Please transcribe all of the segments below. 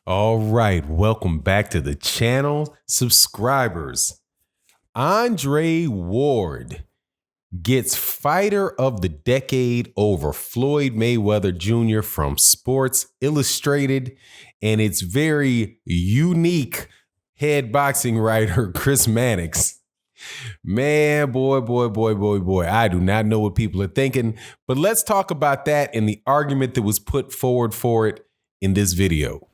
All right, welcome back to the channel, subscribers. Andre Ward gets Fighter of the Decade over Floyd Mayweather Jr. from Sports Illustrated, and its very unique head boxing writer, Chris Mannix. Man, boy, I do not know what people are thinking, but let's talk about that and the argument that was put forward for it in this video.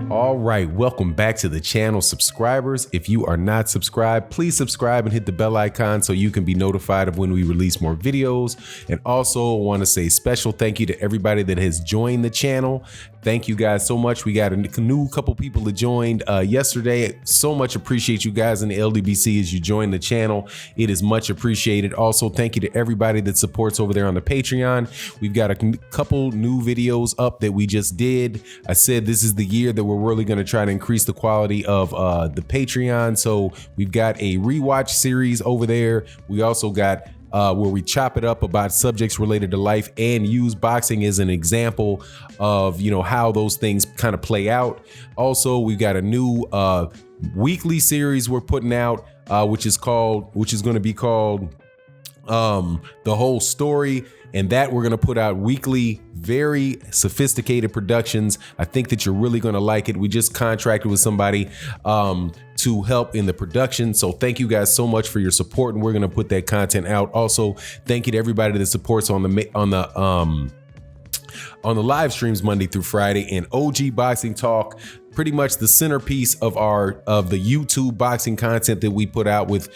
All right, welcome back to the channel, subscribers. If you are not subscribed, please subscribe and hit the bell icon so you can be notified of when we release more videos. And also want to say special thank you to everybody that has joined the channel. Thank you guys so much. We got a new couple people that joined yesterday. So much appreciate you guys in the LDBC as you join the channel. It is much appreciated. Also, thank you to everybody that supports over there on the Patreon. We've got a couple new videos up that we just did. I said this is the year that we're really going to try to increase the quality of the Patreon. So we've got a rewatch series over there. We also got where we chop it up about subjects related to life and use boxing as an example of, you know, how those things kind of play out. Also, we've got a new weekly series we're putting out, which is going to be called The Whole Story. And that we're going to put out weekly, very sophisticated productions. I think that you're really going to like it. We just contracted with somebody to help in the production. So thank you guys so much for your support, and we're going to put that content out. Also, thank you to everybody that supports on the live streams Monday through Friday, and OG Boxing Talk, pretty much the centerpiece of the YouTube boxing content that we put out with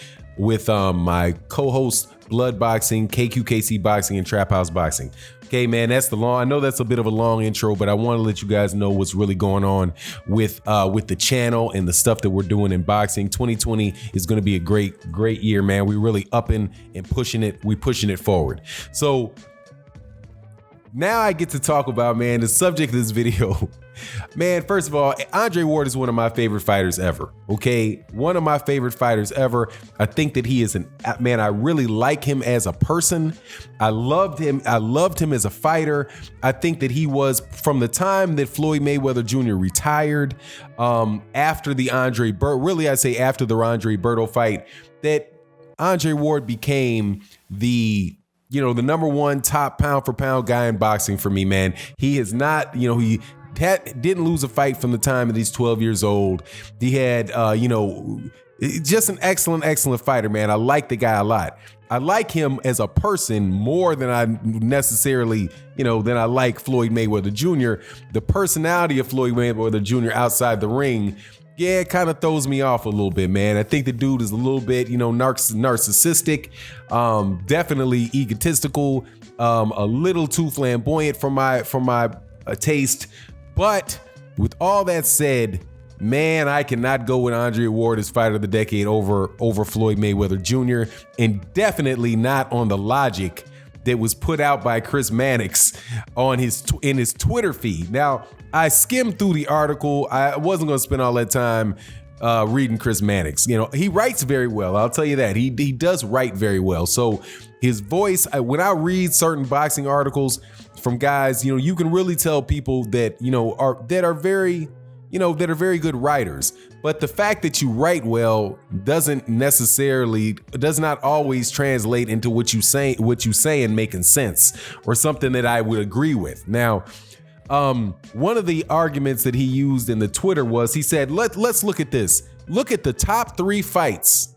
my co-host Blood Boxing, KQKC Boxing, and Trap House Boxing. Okay, man, I know that's a bit of a long intro, but I want to let you guys know what's really going on with the channel and the stuff that we're doing in boxing. 2020 is going to be a great year, man. We're really upping and pushing it. We're pushing it forward. So now I get to talk about, man, the subject of this video. Man, first of all, Andre Ward is one of my favorite fighters ever. Okay, one of my favorite fighters ever. I think that he is man, I really like him as a person. I loved him as a fighter. I think that he was, from the time that Floyd Mayweather Jr. retired, after the Andre Berto fight, that Andre Ward became the number one top pound for pound guy in boxing for me, man. He has not, he didn't lose a fight from the time that he's 12 years old. He had, just an excellent fighter, man. I like the guy a lot. I like him as a person more than I necessarily, than I like Floyd Mayweather Jr. The personality of Floyd Mayweather Jr. outside the ring, yeah, it kind of throws me off a little bit, man. I think the dude is a little bit, narcissistic, definitely egotistical, a little too flamboyant for my taste. But with all that said, man, I cannot go with Andre Ward as Fighter of the Decade over Floyd Mayweather Jr. and definitely not on the logic that was put out by Chris Mannix in his Twitter feed. Now, I skimmed through the article. I wasn't going to spend all that time reading Chris Mannix. He writes very well. I'll tell you that. He does write very well. So his voice, when I read certain boxing articles from guys, you can really tell people that, are very good writers. But the fact that you write well does not always translate into what you say and making sense, or something that I would agree with. Now, one of the arguments that he used in the Twitter was, he said, let's look at this. Look at the top 3 fights.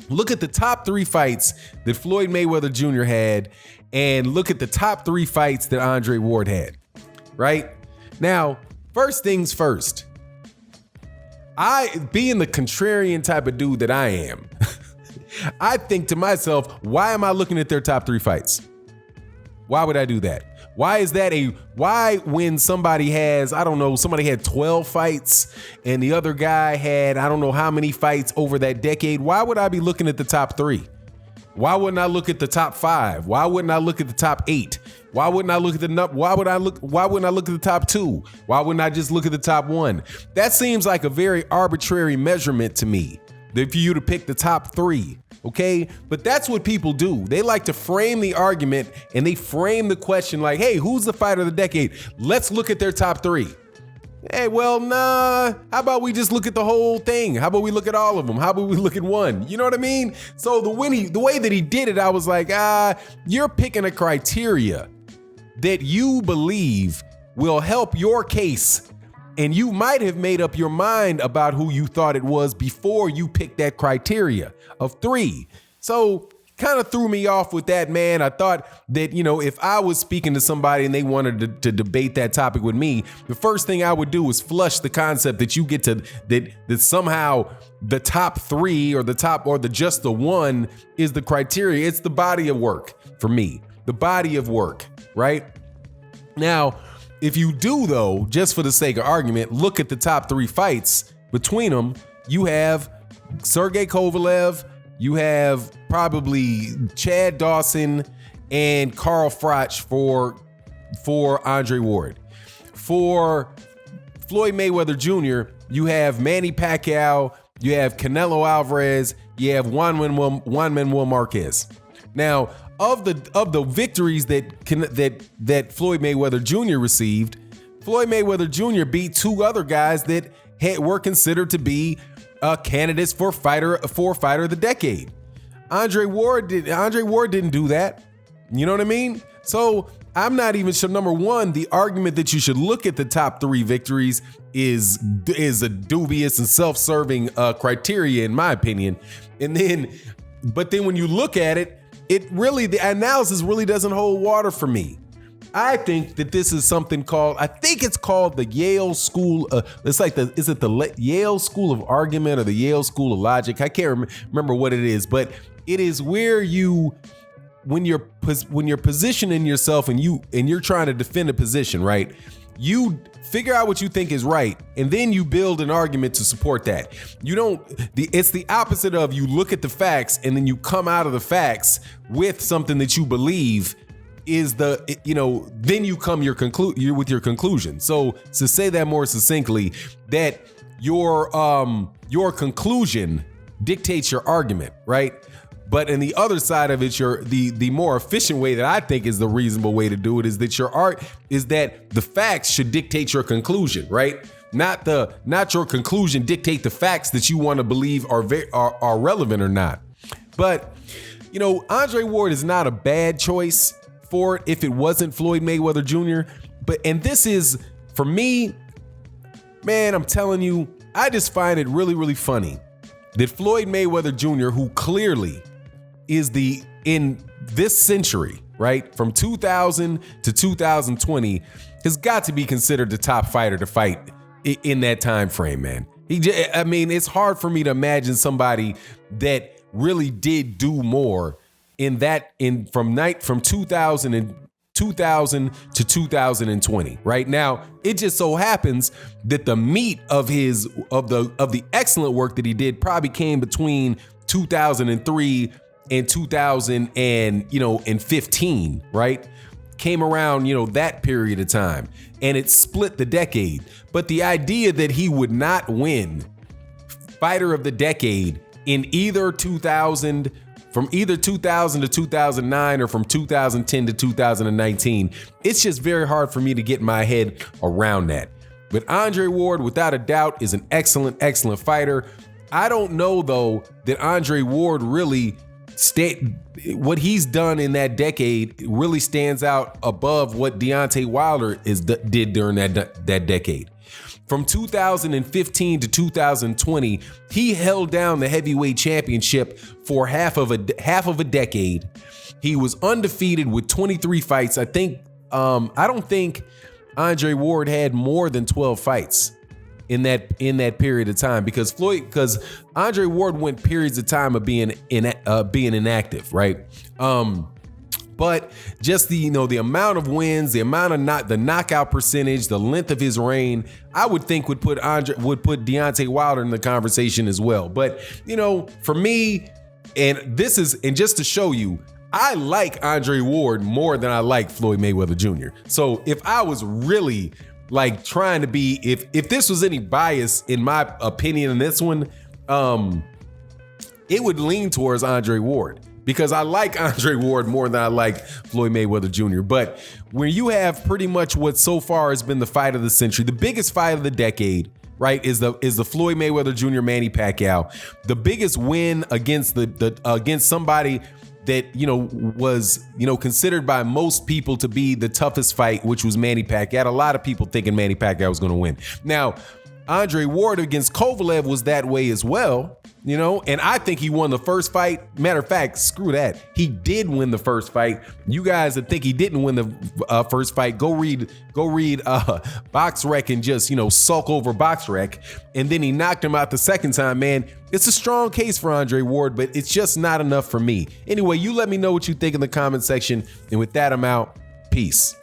Look at the top 3 fights that Floyd Mayweather Jr. had, and look at the top 3 fights that Andre Ward had, right? Now, first things first, being the contrarian type of dude that I am, I think to myself, why am I looking at their top 3 fights? Why would I do that? Why is that why when somebody has, somebody had 12 fights and the other guy had, I don't know how many fights over that decade, why would I be looking at the top 3? Why wouldn't I look at the top 5? Why wouldn't I look at the top 8? Why wouldn't I look at why wouldn't I look at the top 2? Why wouldn't I just look at the top 1? That seems like a very arbitrary measurement to me. for you to pick the top 3. Okay, but that's what people do. They like to frame the argument and they frame the question like, hey, who's the fighter of the decade? Let's look at their top 3. Hey, well, nah, how about we just look at the whole thing? How about we look at all of them? How about we look at one? You know what I mean? So the way that he did it, I was like, you're picking a criteria that you believe will help your case. And you might have made up your mind about who you thought it was before you picked that criteria of 3. So kind of threw me off with that, man. I thought that, if I was speaking to somebody and they wanted to debate that topic with me, the first thing I would do is flush the concept that you get to that somehow the top 3 or just the one is the criteria. It's the body of work for me, the body of work, right? Now, if you do, though, just for the sake of argument, look at the top 3 fights between them, you have Sergey Kovalev, you have probably Chad Dawson and Carl Froch for Andre Ward. For Floyd Mayweather Jr., you have Manny Pacquiao, you have Canelo Alvarez, you have Juan Manuel Marquez. Now, of the victories that Floyd Mayweather Jr. received, Floyd Mayweather Jr. beat 2 other guys that were considered to be candidates for fighter of the decade. Andre Ward didn't do that. You know what I mean? So I'm not even sure. Number one, the argument that you should look at the top 3 victories is a dubious and self-serving criteria, in my opinion. But then when you look at it, the analysis really doesn't hold water for me. I think that this is something called the Yale School. Is it the Yale School of Argument or the Yale School of Logic? I can't remember what it is, but it is where when you're positioning yourself and you're trying to defend a position, right? You figure out what you think is right, and then you build an argument to support that. It's the opposite of you look at the facts and then you come out of the facts with something that you believe then you come with your conclusion. So to say that more succinctly, that your conclusion dictates your argument, right? But in the other side of it, the more efficient way that I think is the reasonable way to do it is that the facts should dictate your conclusion, right? Not your conclusion dictate the facts that you want to believe are relevant or not. But Andre Ward is not a bad choice for it if it wasn't Floyd Mayweather Jr. And this is, for me, man, I'm telling you, I just find it really, really funny that Floyd Mayweather Jr., who clearly is in this century, right, from 2000 to 2020, has got to be considered the top fighter to fight in that time frame, man. It's hard for me to imagine somebody that really did do more from 2000 to 2020. Right now, it just so happens that the meat of the excellent work that he did probably came between 2003 and 2015, right? Came around, that period of time, and it split the decade. But the idea that he would not win Fighter of the Decade in from either 2000 to 2009 or from 2010 to 2019, it's just very hard for me to get my head around that. But Andre Ward, without a doubt, is an excellent, excellent fighter. I don't know, though, that Andre Ward really what he's done in that decade really stands out above what Deontay Wilder did during that decade. From 2015 to 2020, he held down the heavyweight championship for half of a decade. He was undefeated with 23 fights. I don't think Andre Ward had more than 12 fights in that period of time because Andre Ward went periods of time of being inactive, right? But just the amount of wins, the amount of the knockout percentage, the length of his reign, I would think would put Deontay Wilder in the conversation as well. But for me, and just to show you, I like Andre Ward more than I like Floyd Mayweather Jr. So if I was really trying to be, if this was any bias in my opinion in this one, it would lean towards Andre Ward, because I like Andre Ward more than I like Floyd Mayweather Jr. But when you have pretty much what so far has been the fight of the century, the biggest fight of the decade, right, is the Floyd Mayweather Jr. Manny Pacquiao, the biggest win against against somebody that, was, considered by most people to be the toughest fight, which was Manny Pacquiao. A lot of people thinking Manny Pacquiao was going to win. Now, Andre Ward against Kovalev was that way as well, and I think he won the first fight. Matter of fact, screw that. He did win the first fight. You guys that think he didn't win the first fight, go read BoxRec and just, sulk over BoxRec. And then he knocked him out the second time, man. It's a strong case for Andre Ward, but it's just not enough for me. Anyway, you let me know what you think in the comment section. And with that, I'm out. Peace.